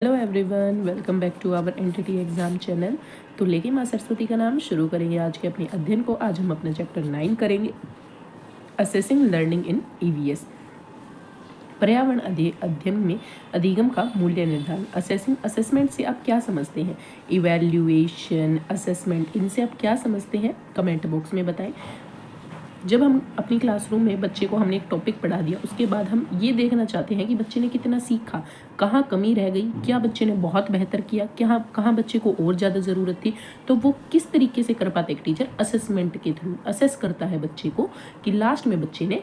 Hello everyone, welcome back to our NTT exam channel. तो लेके माँ सरस्वती का नाम शुरू करेंगे आज के अपने अध्ययन को। आज हम अपना चैप्टर 9 करेंगे, असेसिंग लर्निंग इन ईवीएस। पर्यावरण अध्ययन में अधिगम का मूल्य निर्धारण। असेसमेंट से आप क्या समझते हैं? इवैल्यूएशन, असेसमेंट, इनसे आप क्या समझते हैं? कमेंट बॉक्स में बताएं। जब हम अपनी क्लासरूम में बच्चे को हमने एक टॉपिक पढ़ा दिया, उसके बाद हम ये देखना चाहते हैं कि बच्चे ने कितना सीखा, कहाँ कमी रह गई, क्या बच्चे ने बहुत बेहतर किया, क्या कहाँ बच्चे को और ज़्यादा ज़रूरत थी, तो वो किस तरीके से कर पाते। एक टीचर असेसमेंट के थ्रू असेस करता है बच्चे को कि लास्ट में बच्चे ने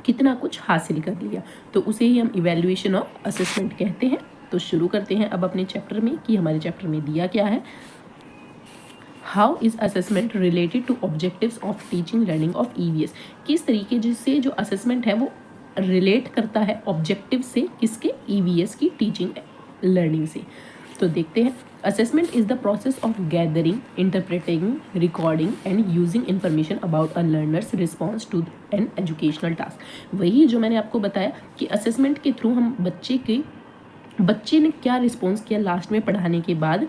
कितना कुछ हासिल कर लिया, तो उसे ही हम इवैल्यूएशन और असेसमेंट कहते हैं। तो शुरू करते हैं अब अपने चैप्टर में कि हमारे चैप्टर में दिया क्या है। How is assessment related to objectives of teaching learning of EVS. किस तरीके से जो असेसमेंट है वो रिलेट करता है ऑब्जेक्टिव से, किसके? ईवीएस की टीचिंग लर्निंग से। तो देखते हैं। Assessment is the process of gathering, interpreting, recording and using information about a learner's response to an educational task. वही जो मैंने आपको बताया कि असेसमेंट के थ्रू हम बच्चे ने क्या रिस्पॉन्स किया लास्ट में पढ़ाने के बाद,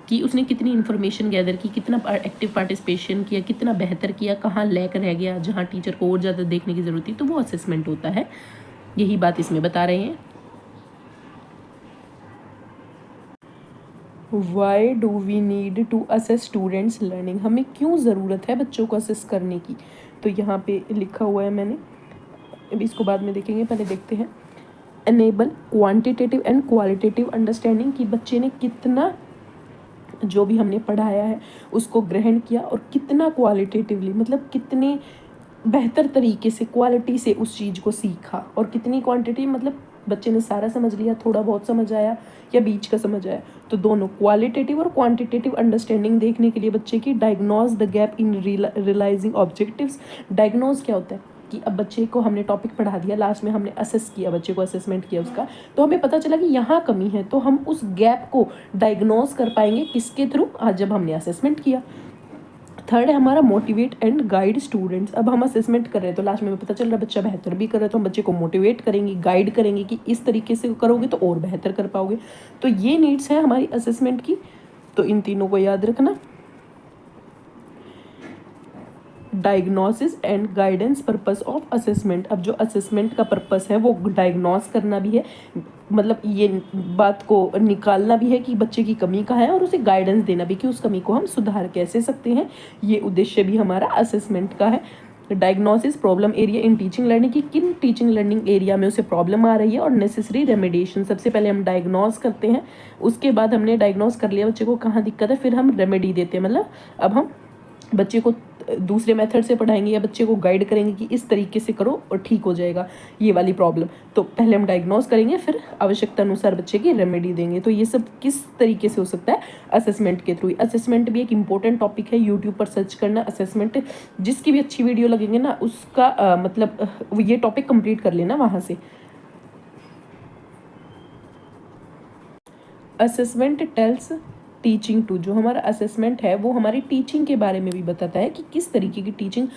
कि उसने कितनी इन्फॉर्मेशन गैदर की, कितना एक्टिव पार्टिसिपेशन किया, कितना बेहतर किया, कहाँ लैक रह गया, जहाँ टीचर को और ज़्यादा देखने की ज़रूरत थी, तो वो असेसमेंट होता है। यही बात इसमें बता रहे हैं। Why do we need to assess students learning. हमें क्यों ज़रूरत है बच्चों को असेस करने की? तो यहाँ पे लिखा हुआ है मैंने, अभी इसको बाद में देखेंगे, पहले देखते हैं। Enable quantitative and qualitative understanding, कि बच्चे ने कितना जो भी हमने पढ़ाया है उसको ग्रहण किया और कितना क्वालिटेटिवली, मतलब कितने बेहतर तरीके से, क्वालिटी से उस चीज़ को सीखा, और कितनी क्वांटिटी, मतलब बच्चे ने सारा समझ लिया, थोड़ा बहुत समझ आया या बीच का समझ आया। तो दोनों क्वालिटेटिव और क्वांटिटेटिव अंडरस्टैंडिंग देखने के लिए बच्चे की diagnose the gap in realising objectives. Diagnose क्या होता है कि अब बच्चे को हमने टॉपिक पढ़ा दिया, लास्ट में हमने असेस किया, बच्चे को असेसमेंट किया उसका, तो हमें पता चला कि यहाँ कमी है, तो हम उस गैप को डायग्नोज कर पाएंगे किसके थ्रू? आज जब हमने असेसमेंट किया। थर्ड है हमारा मोटिवेट एंड गाइड स्टूडेंट्स। अब हम असेसमेंट कर रहे हैं तो लास्ट में पता चल रहा है बच्चा बेहतर भी कर रहा है, तो हम बच्चे को मोटिवेट करेंगे, गाइड करेंगे कि इस तरीके से करोगे तो और बेहतर कर पाओगे। तो ये नीड्स है हमारी असेसमेंट की, तो इन तीनों को याद रखना। Diagnosis and guidance purpose of assessment. अब जो असेसमेंट का पर्पस है वो डायग्नोस करना भी है, मतलब ये बात को निकालना भी है कि बच्चे की कमी कहाँ है, और उसे गाइडेंस देना भी कि उस कमी को हम सुधार कैसे सकते हैं। ये उद्देश्य भी हमारा असेसमेंट का है। Diagnosis problem area in teaching learning, की किन टीचिंग लर्निंग एरिया में उसे प्रॉब्लम आ रही है, और नेसेसरी रेमेडिएशन। सबसे पहले हम डायग्नोस करते हैं, उसके बाद हमने डायग्नोस कर लिया बच्चे को कहाँ दिक्कत है, फिर हम रेमेडी देते हैं, मतलब अब हम बच्चे को दूसरे मेथड से पढ़ाएंगे या बच्चे को गाइड करेंगे कि इस तरीके से करो और ठीक हो जाएगा ये वाली प्रॉब्लम। तो पहले हम डायग्नोस करेंगे, फिर आवश्यकता अनुसार बच्चे की रेमेडी देंगे। तो ये सब किस तरीके से हो सकता है? असेसमेंट के थ्रू। असेसमेंट भी एक इंपॉर्टेंट टॉपिक है, यूट्यूब पर सर्च करना असेसमेंट, जिसकी भी अच्छी वीडियो लगेंगे ना उसका मतलब ये टॉपिक कंप्लीट कर लेना वहाँ से। असेसमेंट टेल्स टीचिंग टू, जो हमारा असेसमेंट है वो हमारी टीचिंग के बारे में भी बताता है कि किस तरीके की टीचिंग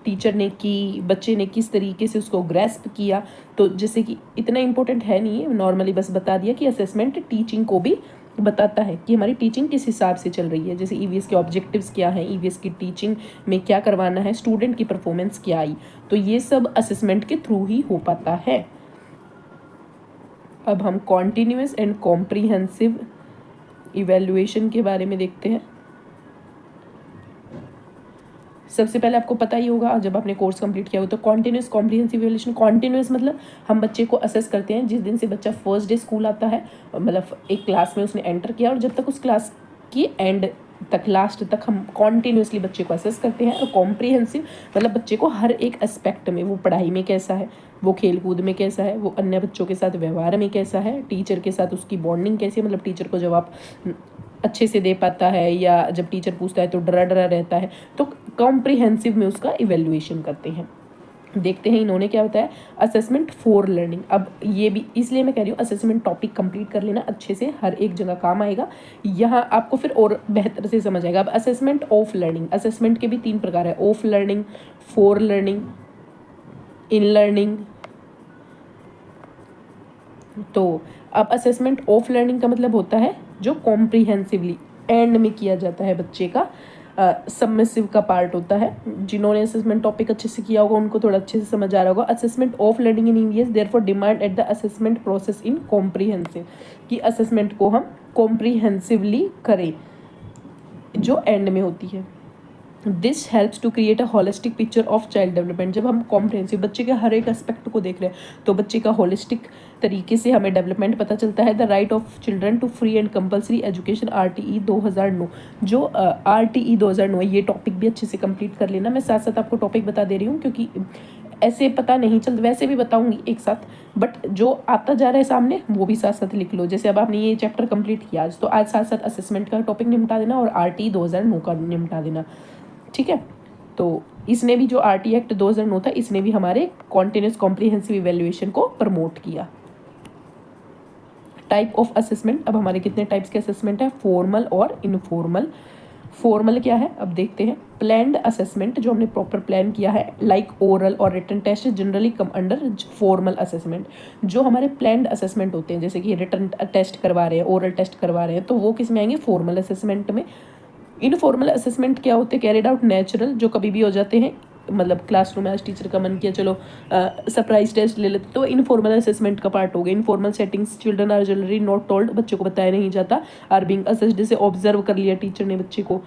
टीचर ने की, बच्चे ने किस तरीके से उसको ग्रेस्प किया। तो जैसे कि इतना इंपॉर्टेंट है नहीं है, नॉर्मली बस बता दिया कि असेसमेंट टीचिंग को भी बताता है कि हमारी टीचिंग किस हिसाब से चल रही है। जैसे ईवीएस के ऑब्जेक्टिव्स क्या हैं, ईवीएस की टीचिंग में क्या करवाना है, स्टूडेंट की परफॉर्मेंस क्या आई, तो ये सब असेसमेंट के थ्रू ही हो पाता है। अब हम कॉन्टिन्यूस एंड कॉम्प्रीहेंसिव इवैल्यूएशन के बारे में देखते हैं। सबसे पहले आपको पता ही होगा जब आपने कोर्स कंप्लीट किया हो, तो कॉन्टिन्यूस कॉम्प्रीहेंसिव इवैल्यूएशन। कॉन्टिन्यूस मतलब हम बच्चे को असेस करते हैं जिस दिन से बच्चा फर्स्ट डे स्कूल आता है, मतलब एक क्लास में उसने एंटर किया, और जब तक उस क्लास की एंड तक, लास्ट तक हम कॉन्टिन्यूसली बच्चे को असेस करते हैं। और कॉम्प्रीहेंसिव मतलब बच्चे को हर एक एस्पेक्ट में, वो पढ़ाई में कैसा है, वो खेल कूद में कैसा है, वो अन्य बच्चों के साथ व्यवहार में कैसा है, टीचर के साथ उसकी बॉन्डिंग कैसी है, मतलब टीचर को जवाब अच्छे से दे पाता है या जब टीचर पूछता है तो डरा डरा रहता है। तो कॉम्प्रिहेंसिव में उसका इवैल्यूएशन करते हैं। देखते हैं इन्होंने क्या बताया, असेसमेंट फॉर लर्निंग। अब ये भी इसलिए मैं कह रही हूँ असेसमेंट टॉपिक कंप्लीट कर लेना अच्छे से, हर एक जगह काम आएगा, यहाँ आपको फिर और बेहतर से समझ आएगा। अब असेसमेंट ऑफ लर्निंग, असेसमेंट के भी 3 प्रकार है, of learning, for learning, in learning. तो अब असेसमेंट ऑफ लर्निंग का मतलब होता है जो कॉम्प्रीहेंसिवली एंड में किया जाता है बच्चे का, सबमिसिव का पार्ट होता है। जिन्होंने असेसमेंट टॉपिक अच्छे से किया होगा उनको थोड़ा अच्छे से समझ आ रहा होगा। Assessment of learning in EVS therefore demand at the assessment process in comprehensive, कि असेसमेंट को हम कॉम्प्रीहेंसिवली करें जो एंड में होती है। This helps to create a holistic picture of child development. जब हम कॉम्प्रिहेंसिव बच्चे के हर एक एस्पेक्ट को देख रहे हैं तो बच्चे का होलिस्टिक तरीके से हमें डेवलपमेंट पता चलता है। The right of children to free and compulsory education RTE 2009, जो RTE 2009 ये टॉपिक भी अच्छे से कंप्लीट कर लेना। मैं साथ साथ आपको टॉपिक बता दे रही हूँ क्योंकि ऐसे पता नहीं चलता, वैसे भी बताऊंगी एक साथ, बट जो आता जा रहा है सामने वो भी साथ साथ लिख लो। जैसे अब आपने ये चैप्टर कंप्लीट किया आज, तो आज साथ साथ असेसमेंट का टॉपिक निपटा देना और RTE 2009 का निपटा देना, ठीक है। तो इसने भी जो RT एक्ट 2009 था, इसने भी हमारे कॉन्टिन्यूस कॉम्प्रिहेंसिव इवैल्यूएशन को प्रमोट किया। टाइप ऑफ असेसमेंट, अब हमारे कितने टाइप्स के असेसमेंट है, फॉर्मल और इनफॉर्मल। फॉर्मल क्या है अब देखते हैं। प्लान्ड असेसमेंट, जो हमने प्रॉपर प्लान किया है, लाइक ओरल और written test generally come under formal assessment. जो हमारे प्लान्ड असेसमेंट होते हैं, जैसे कि रिटन टेस्ट करवा रहे हैं, ओरल टेस्ट करवा रहे हैं, तो वो किस में आएंगे, फॉर्मल असेसमेंट में। इनफॉर्मल असेसमेंट क्या होते हैं, कैरिड आउट नेचुरल, जो कभी भी हो जाते हैं, मतलब क्लासरूम में आज टीचर का मन किया चलो सरप्राइज टेस्ट ले लेते, तो इनफॉर्मल असेसमेंट का पार्ट हो गया। Informal settings, children are generally not told, बच्चों को बताया नहीं जाता, आर बीइंग असेस्ड, जैसे ऑब्जर्व कर लिया टीचर ने बच्चे को,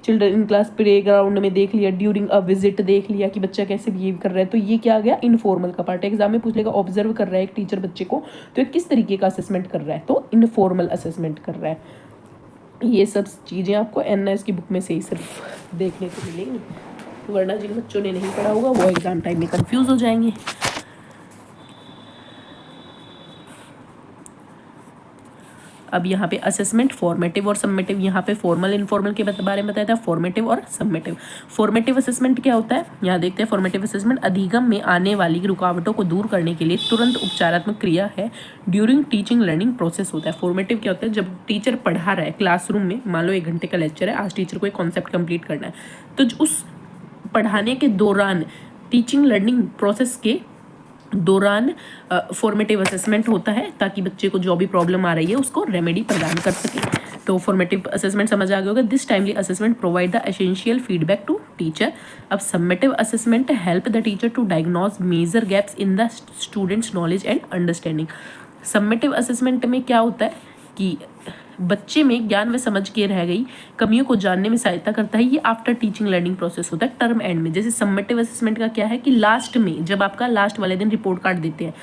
children in class playground में देख लिया, ड्यूरिंग अ विजिट देख लिया कि बच्चा कैसे बिहेव कर रहा है, तो ये क्या आ गया, इनफॉर्मल का पार्ट है। एग्जाम में पूछ लेगा ऑब्जर्व कर रहा है एक टीचर बच्चे को, तो ये किस तरीके का असेसमेंट कर रहा है, तो इनफॉर्मल असेसमेंट कर रहा है। ये सब चीज़ें आपको NIS की बुक में से ही सिर्फ देखने को मिलेंगी, वरना जिन बच्चों ने नहीं पढ़ा होगा वो एग्ज़ाम टाइम में कंफ्यूज हो जाएंगे। अब यहाँ पे असेसमेंट फॉर्मेटिव और सबमिटिव, यहाँ पे फॉर्मल इनफॉर्मल के बारे में बताया था, फॉर्मेटिव और सबमिटिव। फॉर्मेटिव असेसमेंट क्या होता है, यहाँ देखते हैं। फॉर्मेटिव असेसमेंट अधिगम में आने वाली रुकावटों को दूर करने के लिए तुरंत उपचारात्मक क्रिया है, ड्यूरिंग टीचिंग लर्निंग प्रोसेस होता है। फॉर्मेटिव क्या होता है, जब टीचर पढ़ा रहा है क्लासरूम में, मान लो 1 घंटे का लेक्चर है, आज टीचर को एक कॉन्सेप्ट कंप्लीट करना है, तो उस पढ़ाने के दौरान, टीचिंग लर्निंग प्रोसेस के दौरान फॉर्मेटिव असेसमेंट होता है, ताकि बच्चे को जो भी प्रॉब्लम आ रही है उसको रेमेडी प्रदान कर सके। तो फॉर्मेटिव असेसमेंट समझ आ गया होगा। This timely assessment provide the essential feedback to teacher. अब summative assessment help the teacher to diagnose major gaps in the students knowledge and understanding. Summative assessment में क्या होता है कि बच्चे में ज्ञान व समझ के रह गई कमियों को जानने में सहायता करता है। ये आफ्टर टीचिंग लर्निंग प्रोसेस होता है, टर्म एंड में। जैसे सबमिटिव असेसमेंट का क्या है कि लास्ट में, जब आपका लास्ट वाले दिन रिपोर्ट कार्ड देते हैं,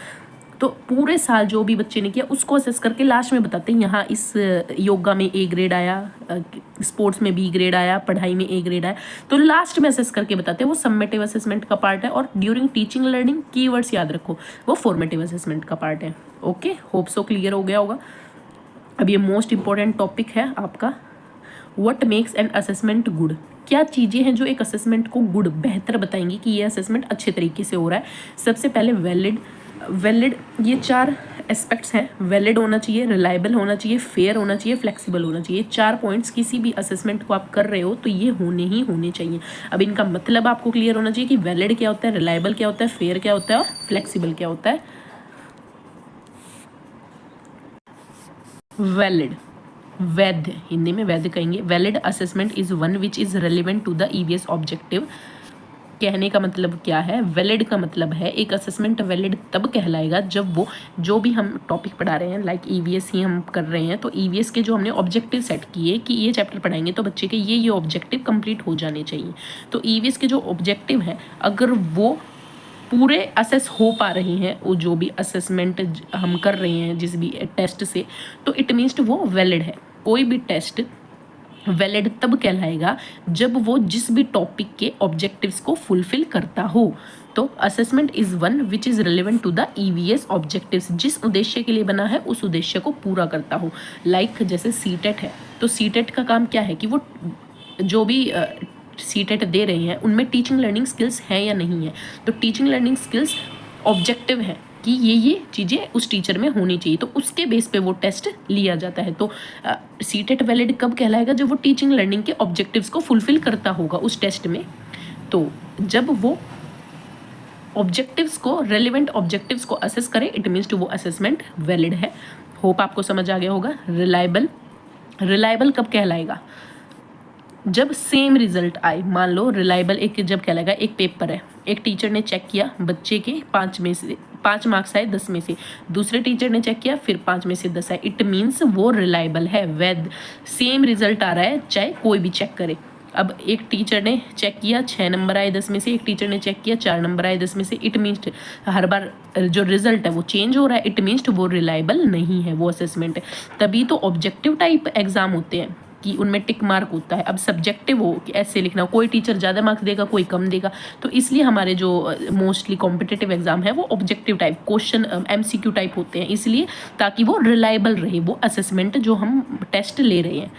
तो पूरे साल जो भी बच्चे ने किया उसको असेस करके लास्ट में बताते हैं, यहाँ इस योगा में A ग्रेड आया, स्पोर्ट्स में B ग्रेड आया, पढ़ाई में A ग्रेड आया, तो लास्ट में असेस करके बताते हैं। वो सबमिटिव असेसमेंट का पार्ट है। और ड्यूरिंग टीचिंग लर्निंग, कीवर्ड्स याद रखो, वो फॉर्मेटिव असेसमेंट का पार्ट है। ओके, होप सो क्लियर हो गया होगा। अब ये मोस्ट इंपॉर्टेंट टॉपिक है आपका, what makes an assessment good. क्या चीज़ें हैं जो एक असेसमेंट को गुड, बेहतर बताएंगी कि ये असेसमेंट अच्छे तरीके से हो रहा है। सबसे पहले वैलिड, ये 4 एस्पेक्ट्स हैं। वैलिड होना चाहिए, रिलायबल होना चाहिए, फेयर होना चाहिए, फ्लेक्सिबल होना चाहिए। 4 पॉइंट्स किसी भी असेसमेंट को आप कर रहे हो तो ये होने चाहिए। अब इनका मतलब आपको क्लियर होना चाहिए कि वैलिड क्या होता है, रिलायबल क्या होता है, फेयर क्या होता है और फ्लेक्सिबल क्या होता है। वैलिड, वैध, हिंदी में वैध कहेंगे। Valid assessment is one which is relevant to the EVS objective. कहने का मतलब क्या है, वैलिड का मतलब है एक असेसमेंट वैलिड तब कहलाएगा जब वो, जो भी हम टॉपिक पढ़ा रहे हैं, लाइक EVS ही हम कर रहे हैं, तो EVS के जो हमने ऑब्जेक्टिव सेट किए कि ये चैप्टर पढ़ाएंगे तो बच्चे के ये ऑब्जेक्टिव कंप्लीट हो जाने चाहिए। तो EVS के जो ऑब्जेक्टिव हैं, अगर वो पूरे असेस हो पा रही हैं, वो जो भी असेसमेंट हम कर रहे हैं जिस भी टेस्ट से, तो इट मीन्स वो वैलिड है। कोई भी टेस्ट वैलिड तब कहलाएगा जब वो जिस भी टॉपिक के ऑब्जेक्टिव्स को फुलफिल करता हो। तो assessment is one which is relevant to the EVS objectives, जिस उद्देश्य के लिए बना है उस उद्देश्य को पूरा करता हो। लाइक जैसे CTET है, तो CTET का काम क्या है कि वो जो भी CTET दे रहे हैं उनमें टीचिंग लर्निंग स्किल्स हैं या नहीं है। तो टीचिंग लर्निंग स्किल्स ऑब्जेक्टिव है कि ये चीज़ें उस टीचर में होनी चाहिए, तो उसके बेस पे वो टेस्ट लिया जाता है। तो CTET वैलिड कब कहलाएगा, जब वो टीचिंग लर्निंग के ऑब्जेक्टिव्स को फुलफिल करता होगा उस टेस्ट में। तो जब वो ऑब्जेक्टिव्स को, रेलिवेंट ऑब्जेक्टिव्स को असेस करे, इट मीन्स टू वो असेसमेंट वैलिड है। होप आपको समझ आ गया होगा। रिलायबल कब कहलाएगा? जब सेम रिजल्ट आए। मान लो रिलायबल एक जब कहलाएगा, एक पेपर है, एक टीचर ने चेक किया, बच्चे के 5 मार्क्स आए 10 में से, दूसरे टीचर ने चेक किया, फिर 5 में से 10 आए, इट मीन्स वो रिलायबल है, वैध, सेम रिजल्ट आ रहा है चाहे कोई भी चेक करे। अब एक टीचर ने चेक किया 6 नंबर आए 10 में से, एक टीचर ने चेक किया 4 नंबर आए 10 में से, इट मीन्स हर बार जो रिजल्ट है वो चेंज हो रहा है, इट मीन्स वो रिलायबल नहीं है वो असेसमेंट। तभी तो ऑब्जेक्टिव टाइप एग्जाम होते हैं कि उनमें टिक मार्क होता है। अब सब्जेक्टिव हो कि ऐसे लिखना, कोई टीचर ज़्यादा मार्क्स देगा, कोई कम देगा, तो इसलिए हमारे जो मोस्टली कॉम्पिटिटिव एग्जाम है वो objective type question MCQ type होते हैं, इसलिए ताकि वो रिलायबल रहे वो असेसमेंट जो हम टेस्ट ले रहे हैं।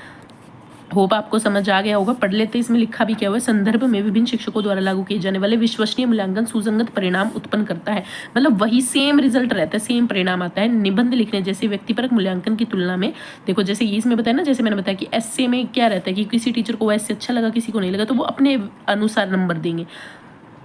होप आपको समझ आ गया होगा। पढ़ लेते इसमें लिखा भी क्या हुआ है। संदर्भ में विभिन्न शिक्षकों द्वारा लागू किए जाने वाले विश्वसनीय मूल्यांकन सुसंगत परिणाम उत्पन्न करता है। मतलब वही सेम रिजल्ट रहता है, सेम परिणाम आता है। निबंध लिखने जैसे व्यक्तिपरक मूल्यांकन की तुलना में, देखो जैसे ये इसमें बताया ना, जैसे मैंने बताया कि एस्से में क्या रहता है कि किसी टीचर को वैसे अच्छा लगा, किसी को नहीं लगा, तो वो अपने अनुसार नंबर देंगे।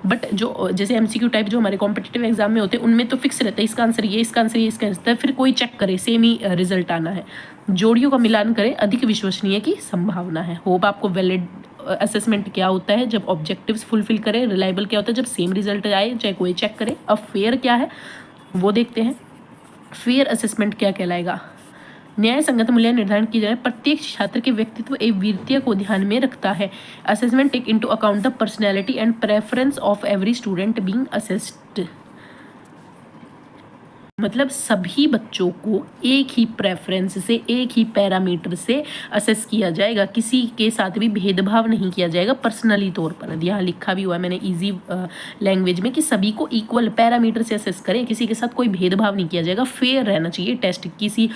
बट जो जैसे MCQ टाइप जो हमारे कॉम्पिटिटिव एग्जाम में होते हैं उनमें तो फिक्स रहता है, इसका आंसर ये, इसका आंसर ये, इसका आंसर, फिर कोई चेक करे सेम ही रिजल्ट आना है। जोड़ियों का मिलान करें, अधिक विश्वसनीय की संभावना है। होप आपको वैलिड असेसमेंट क्या होता है जब ऑब्जेक्टिव्स फुलफिल करे। रिलायबल क्या होता है जब सेम रिजल्ट आए चाहे कोई चेक करे। अब फेयर क्या है वो देखते हैं। फेयर असेसमेंट क्या कहलाएगा? न्याय संगत मूल्य निर्धारण की जाए, प्रत्येक छात्र के व्यक्तित्व एवं वीरता को ध्यान में रखता है। Assessment take into account the personality and preference of every student being assessed. मतलब सभी बच्चों को एक ही प्रेफरेंस से, एक ही पैरामीटर से असेस किया जाएगा, किसी के साथ भी भेदभाव नहीं किया जाएगा पर्सनली तौर पर। यहाँ लिखा भी हुआ है मैंने इजी लैंग्वेज में कि सभी को इक्वल पैरामीटर से असेस करें, किसी के साथ कोई भेदभाव नहीं किया जाएगा। फेयर रहना चाहिए टेस्ट, किसी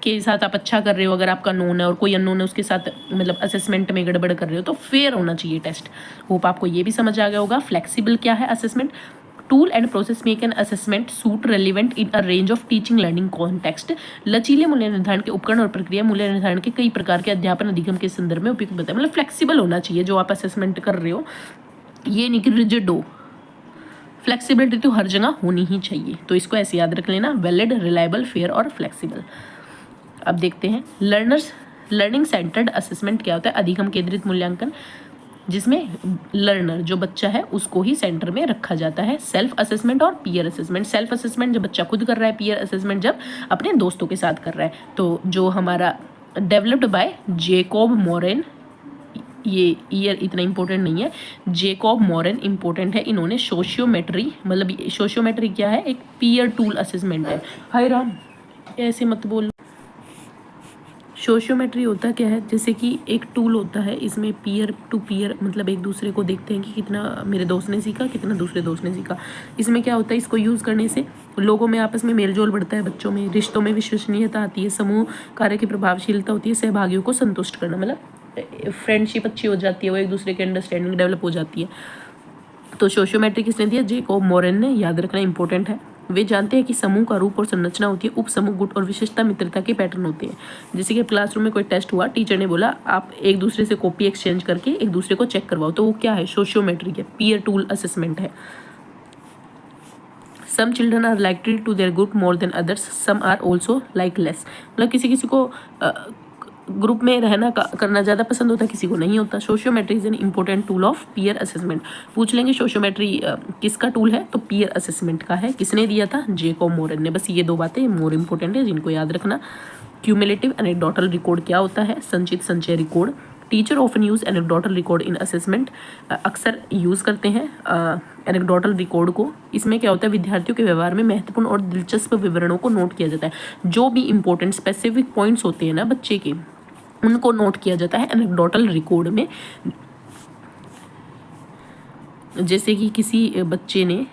के साथ आप अच्छा कर रहे हो, अगर आपका नोन है और कोई अननोन है उसके साथ मतलब असेसमेंट में गड़बड़ कर रहे हो तो फेयर होना चाहिए टेस्ट। होप आपको ये भी समझ आ गया होगा। फ्लेक्सिबल क्या है assessment? Tool and process make an assessment suit relevant in a range of teaching learning context. लचीले मूल्य निर्धारण के उपकरण और प्रक्रिया मूल्य निर्धारण के कई प्रकार के अध्यापन अधिगम के संदर्भ में उपयुक्त बताए। मतलब फ्लेक्सिबल होना चाहिए जो आप असेसमेंट कर रहे हो, ये नहीं कि रिजिड हो। फ्लेक्सिबिलिटी तो हर जगह होनी ही चाहिए, तो इसको ऐसे याद रख लेना, वैलिड, रिलायबल, फेयर और फ्लेक्सिबल। अब देखते हैं लर्निंग सेंटर्ड असेसमेंट क्या होता है। अधिगम केंद्रित मूल्यांकन जिसमें लर्नर जो बच्चा है उसको ही सेंटर में रखा जाता है। सेल्फ असेसमेंट और पीयर असेसमेंट। सेल्फ असेसमेंट जब बच्चा खुद कर रहा है, पीयर असेसमेंट जब अपने दोस्तों के साथ कर रहा है। तो जो हमारा डेवलप्ड बाय जेकॉब मोरेन, ये ईयर इतना इंपॉर्टेंट नहीं है, जेकॉब मोरेन इंपॉर्टेंट है। इन्होंने सोशियोमेट्री, मतलब सोशियोमेट्री क्या है, एक पीयर टूल असेसमेंट है। हाय राम, ऐसे मत बोल। सोशियोमेट्री होता क्या है, जैसे कि एक टूल होता है, इसमें पीयर टू पीयर मतलब एक दूसरे को देखते हैं कि कितना मेरे दोस्त ने सीखा, कितना दूसरे दोस्त ने सीखा। इसमें क्या होता है, इसको यूज़ करने से लोगों में आपस में मेलजोल बढ़ता है, बच्चों में रिश्तों में विश्वसनीयता आती है, समूह कार्य की प्रभावशीलता होती है, सहभागियों को संतुष्ट करना, मतलब फ्रेंडशिप अच्छी हो जाती है, वो एक दूसरे की अंडरस्टैंडिंग डेवलप हो जाती है। तो सोशियोमेट्री किसने दिया? जेकॉब मोरेन ने। याद रखना इंपॉर्टेंट है। वे जानते हैं कि समूह का रूप और संरचना होती है, उप समूह, गुट और विशेषता मित्रता के पैटर्न होते हैं। जैसे कि क्लासरूम में कोई टेस्ट हुआ, टीचर ने बोला आप एक दूसरे से कॉपी एक्सचेंज करके एक दूसरे को चेक करवाओ, तो वो क्या है? सोशियोमेट्री है, पीयर टूल असेसमेंट है। Some children are like to their group more than others, some are also like less. मतलब किसी किसी को ग्रुप में रहना करना ज़्यादा पसंद होता है, किसी को नहीं होता। Sociometry is an important tool of peer assessment. पूछ लेंगे सोशियोमेट्री किसका टूल है, तो पीयर असेसमेंट का है। किसने दिया था? जेकॉब मोरेन ने। बस ये दो बातें मोर इंपॉर्टेंट है जिनको याद रखना। क्यूमुलेटिव एनेक्डोटल रिकॉर्ड क्या होता है? संचित संचय record. Teacher often use anecdotal record in assessment. अक्सर यूज़ करते हैं एनेक्डोटल रिकॉर्ड को। इसमें क्या होता है, विद्यार्थियों के व्यवहार में महत्वपूर्ण और दिलचस्प विवरणों को नोट किया जाता है। जो भी इंपॉर्टेंट स्पेसिफिक पॉइंट्स होते हैं ना बच्चे के, उनको नोट किया जाता है एनेक्डोटल रिकॉर्ड में। जैसे कि किसी बच्चे ने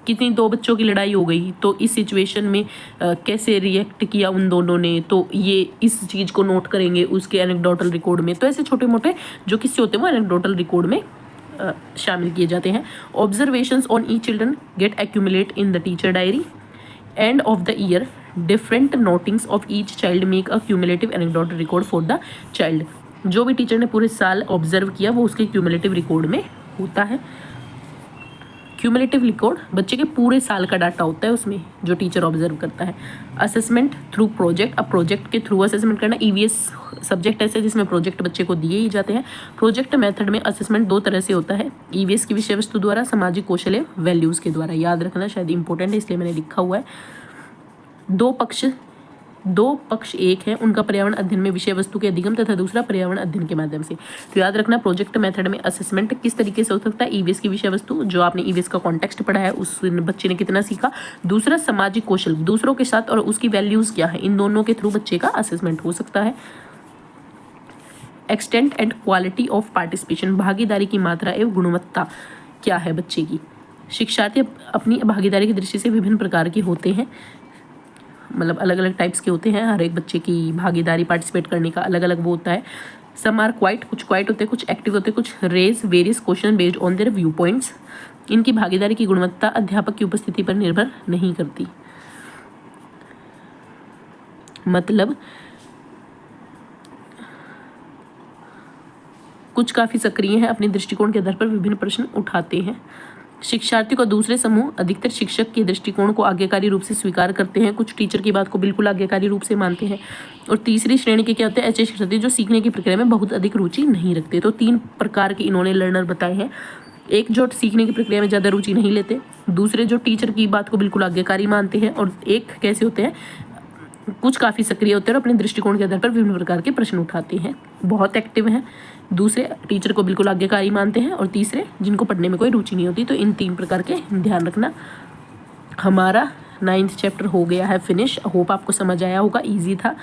कितनी दो बच्चों की लड़ाई हो गई, तो इस सिचुएशन में कैसे रिएक्ट किया उन दोनों ने, तो ये इस चीज़ को नोट करेंगे उसके एनेक्डोटल रिकॉर्ड में। तो ऐसे छोटे मोटे जो किस्से होते हैं वो एनेक्डोटल रिकॉर्ड में शामिल किए जाते हैं। Observations on each children gate accumulate in the teacher diary. End of the year different notings of each child make a cumulative anecdotal record for the child. जो भी टीचर ने पूरे साल ऑब्जर्व किया वो उसके क्यूमुलेटिव रिकॉर्ड में होता है। क्यूमुलेटिव रिकॉर्ड बच्चे के पूरे साल का डाटा होता है उसमें जो टीचर ऑब्जर्व करता है। असेसमेंट थ्रू प्रोजेक्ट, अब प्रोजेक्ट के थ्रू असेसमेंट करना। ईवीएस सब्जेक्ट ऐसे जिसमें प्रोजेक्ट बच्चे को दिए ही जाते हैं। प्रोजेक्ट मेथड में असेसमेंट दो तरह से होता है, ईवीएस की विषय वस्तु द्वारा, सामाजिक कौशल वैल्यूज़ के द्वारा। याद रखना, शायद इंपॉर्टेंट है इसलिए मैंने लिखा हुआ है। दो पक्ष एक है, उनका पर्यावरण अध्ययन में विषय वस्तु के अधिगम तथा दूसरा पर्यावरण अध्ययन के माध्यम से। तो याद रखना, प्रोजेक्ट मेथड में असेसमेंट किस तरीके से हो सकता है, ईवीएस की विषय वस्तु जो आपने ईवीएस का कॉन्टेक्स्ट पढ़ा है उस बच्चे ने कितना सीखा। दूसरा सामाजिक कौशल, दूसरों के साथ और उसकी वैल्यूज़ क्या है, इन दोनों के थ्रू बच्चे का असेसमेंट हो सकता है। Extent and quality of participation, भागीदारी की मात्रा एवं गुणवत्ता क्या है बच्चे की। शिक्षार्थी अपनी भागीदारी की दृष्टि से विभिन्न प्रकार के होते हैं, मतलब अलग अलग टाइप्स के होते हैं। हर एक बच्चे की भागीदारी पार्टिसिपेट करने का अलग अलग वो होता है। सम आर क्वाइट, कुछ क्वाइट होते हैं, कुछ एक्टिव होते हैं, कुछ raise various question based on their viewpoints. इनकी भागीदारी की गुणवत्ता अध्यापक की उपस्थिति पर निर्भर नहीं करती। मतलब कुछ काफ़ी सक्रिय हैं, अपने दृष्टिकोण के आधार पर विभिन्न प्रश्न उठाते हैं। शिक्षार्थी को दूसरे समूह अधिकतर शिक्षक के दृष्टिकोण को आज्ञाकारी रूप से स्वीकार करते हैं, कुछ टीचर की बात को बिल्कुल आज्ञाकारी रूप से मानते हैं। और तीसरी श्रेणी के क्या होते हैं, ऐसे शिक्षार्थी जो सीखने की प्रक्रिया में बहुत अधिक रुचि नहीं रखते। तो 3 प्रकार के इन्होंने लर्नर बताए हैं। एक जो सीखने की प्रक्रिया में ज़्यादा रुचि नहीं लेते, दूसरे जो टीचर की बात को बिल्कुल आज्ञाकारी मानते हैं, और एक कैसे होते हैं, कुछ काफ़ी सक्रिय होते हैं और अपने दृष्टिकोण के आधार पर विभिन्न प्रकार के प्रश्न उठाते हैं, बहुत एक्टिव हैं। दूसरे टीचर को बिल्कुल आज्ञाकारी मानते हैं, और तीसरे जिनको पढ़ने में कोई रुचि नहीं होती। तो इन 3 प्रकार के ध्यान रखना। हमारा 9th चैप्टर हो गया है फिनिश। होप आपको समझ आया होगा, इजी था।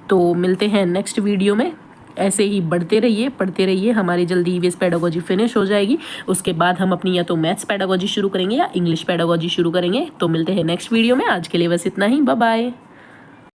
तो मिलते हैं नेक्स्ट वीडियो में। ऐसे ही बढ़ते रहिए, पढ़ते रहिए। हमारी जल्दी ईवीएस पेडागोजी फिनिश हो जाएगी। उसके बाद हम अपनी या तो मैथ्स पेडागोजी शुरू करेंगे या इंग्लिश पेडागोजी शुरू करेंगे। तो मिलते हैं नेक्स्ट वीडियो में। आज के लिए बस इतना ही, बाय बाय।